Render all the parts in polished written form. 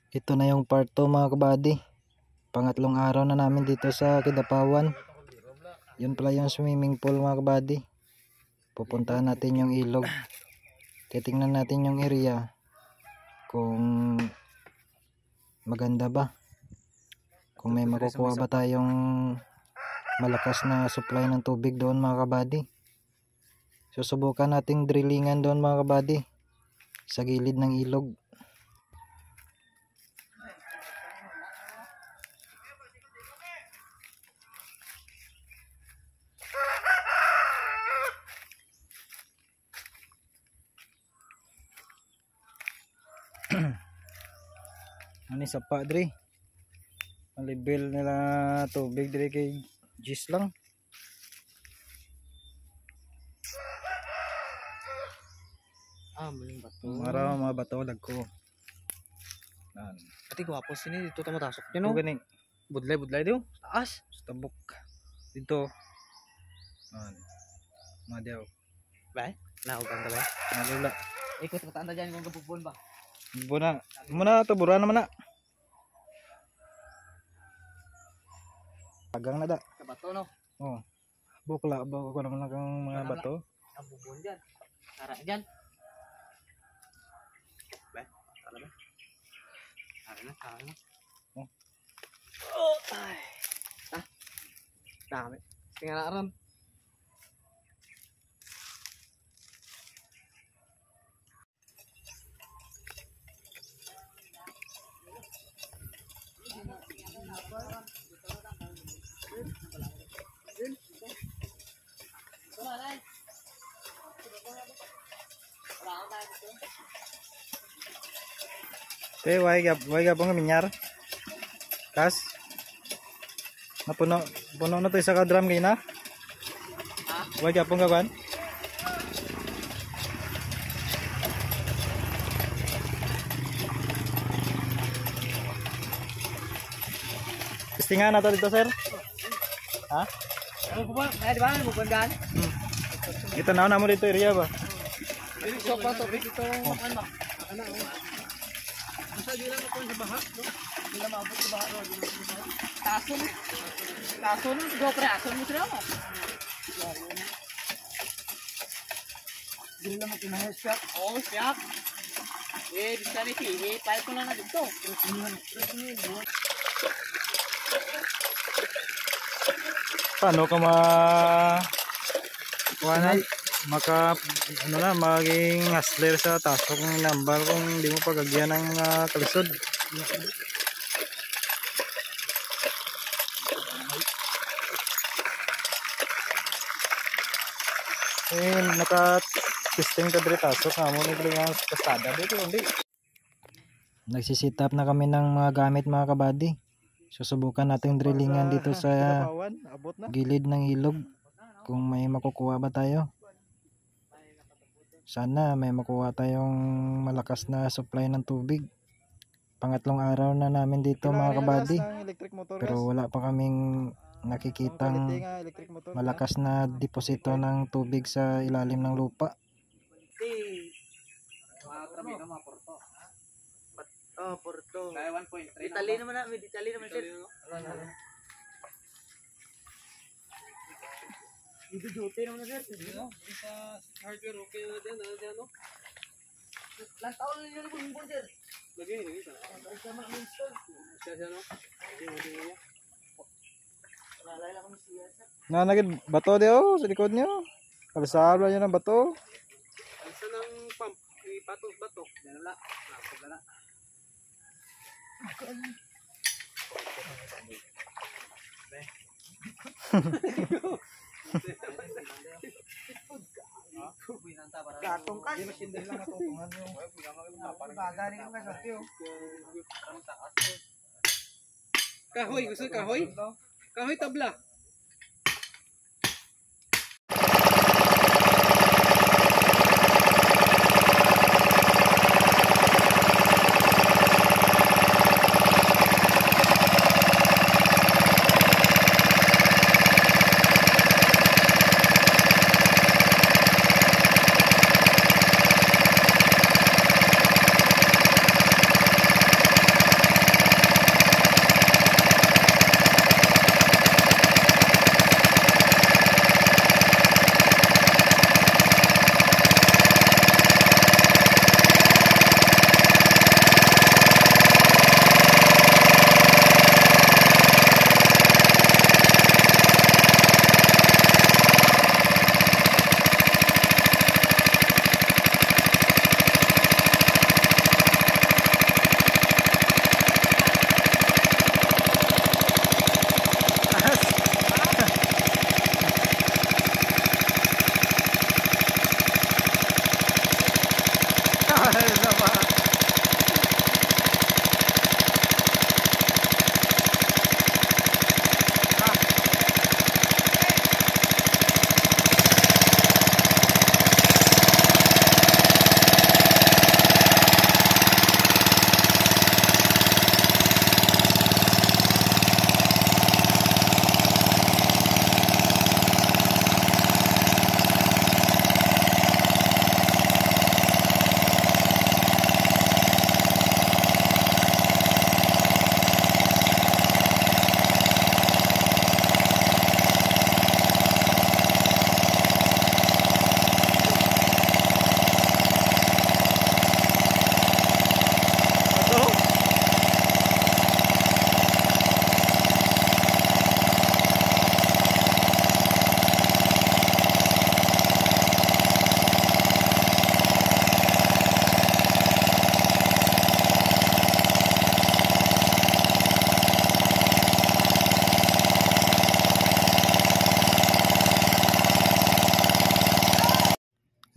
Ito na yung part 2 mga kabady. Pangatlong araw na namin dito sa Kidapawan. Yun pala yung swimming pool mga kabady. Pupuntahan natin yung ilog. Titingnan natin yung area kung maganda ba, kung may makukuha ba tayong malakas na supply ng tubig doon mga kabady. Susubukan nating drillingan doon mga kabady sa gilid ng ilog. Ano sa padre? Ang level nila tubig dire kay Gis lang. Maling bato. Mara mga bato lagko. Ati gwapo sini dito ta matasok din no. Gani. Budlay dio. Taas. Sa tabok. Dito. Madiaw. Ba? Naugan ka ba? Nalula. Ikot ka tanda diyan kung gabubon ba. Buna. Muna to bura naman na. Tagang na da. Ka bato no. Oh. Bukla ba ko naman lang mga bato. Ang bubon diyan. Tara diyan. Ba? Tara ba? Tara na. Oh. Ay. Dami. Tingnan na ron. Why gabong minyar? Kas? Napuno na to isa ka drum kay na? Ha? Why gabong gaban? Testingan na to dito, sir? Ha? Ano ba? Di ba? Bubandan? Ito na mo dito area ba? So pa to dito ano ba? Ano? Asa di lang ako sa baha, no? Di lang maabot sa baha, no? Tason. Tason, go pre, ason mo sila mo. Di lang makinahas siya. Oh, siya. Bisa ni pihi, pipe ko lang na dito. Paano ka maging hustler sa tasok ng number kung hindi mo pagagyan ng kalisod? Naka-testing ka dito tasok nga mo naglingang kastada dito hindi. Nagsisit up na kami ng mga gamit mga kabady. Susubukan nating drillingan dito sa gilid ng ilog kung may makukuha ba tayo. Sana may makuha tayong malakas na supply ng tubig. Pangatlong araw na namin dito mga kabady. Pero wala pa kaming nakikitang malakas na deposito ng tubig sa ilalim ng lupa. Oh, Porto. Kaya 1.3. Ditali naman na, ditali naman sir. Dito duty naman na sir. Sa hardware okay na din, ano? Last taon na yun yung bumbon sir. Lagi, sa. Sama ang install. Siya no? Lalay lang kami siya sir. Nanagid bato dio sa likod niyo. Kalsada niyo ng bato. Alsa ng pump, ipatok bato. Yan na. Nakapagla na. Gatong kas. Kahoy, gusto kahoy? Kahoy tabla.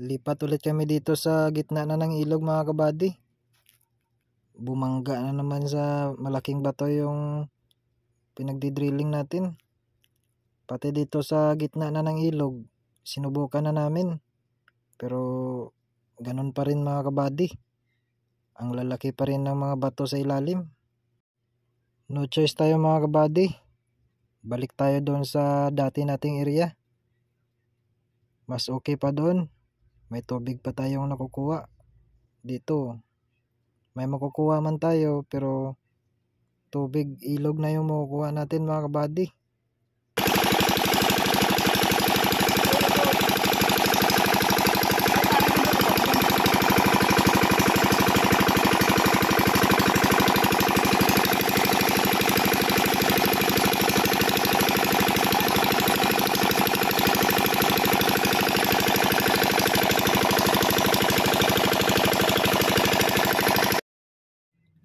Lipat ulit kami dito sa gitna na ng ilog mga kabady. Bumangga na naman sa malaking bato yung pinagdidrilling natin. Pati dito sa gitna na ng ilog, sinubukan na namin. Pero ganun pa rin mga kabady. Ang lalaki pa rin ng mga bato sa ilalim. No choice tayo mga kabady. Balik tayo doon sa dati nating area. Mas okay pa doon. May tubig pa tayong nakukuha. Dito, may makukuha man tayo pero tubig, ilog na yung makukuha natin mga kabady.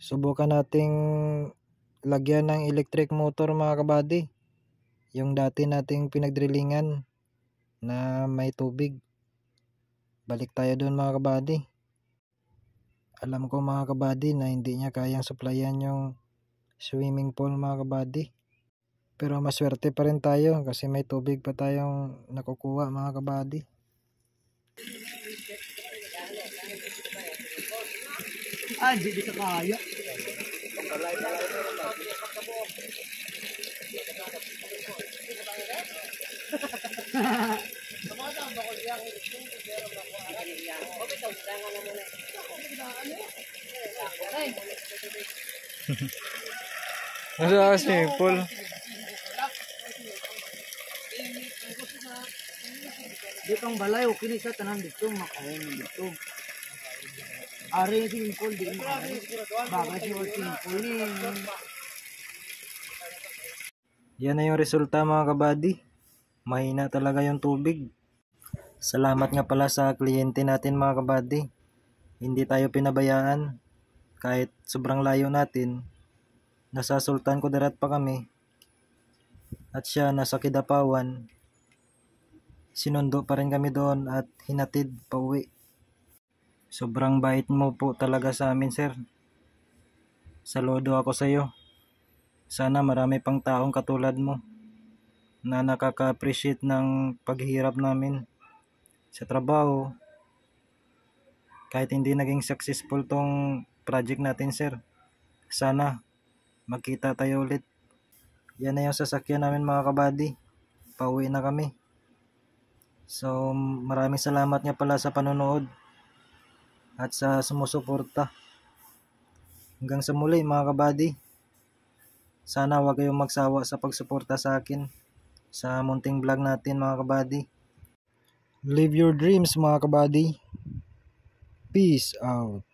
Subukan nating lagyan ng electric motor mga kabady. Yung dati nating pinagdrillingan na may tubig. Balik tayo doon mga kabady. Alam ko mga kabady na hindi niya kayang supplyan yung swimming pool mga kabady. Pero maswerte pa rin tayo kasi may tubig pa tayong nakukuha mga kabady. Hindi ka kaya. Nasa swimming pool. Ditong balay, okay na sa tanan dito, makawin dito. Ari yung swimming pool, di mo kaya. Bagay yung swimming pool ni. Yan na yung resulta mga kabady. Mahina talaga yung tubig. Salamat nga pala sa kliyente natin mga kabady. Hindi tayo pinabayaan. Kahit sobrang layo natin. Nasa Sultan Kudarat pa kami. At siya nasa Kidapawan. Sinundo pa rin kami doon at hinatid pa uwi. Sobrang bait mo po talaga sa amin sir. Saludo ako sa iyo. Sana marami pang taong katulad mo na nakaka-appreciate ng paghihirap namin sa trabaho. Kahit hindi naging successful tong project natin sir. Sana magkita tayo ulit. Yan na yung sasakyan namin mga kabady. Pauwi na kami. So maraming salamat nga pala sa panonood at sa sumusuporta. Hanggang sa muli mga kabady. Sana huwag kayong magsawa sa pagsuporta sa akin sa munting vlog natin mga kabady. Live your dreams mga kabady. Peace out.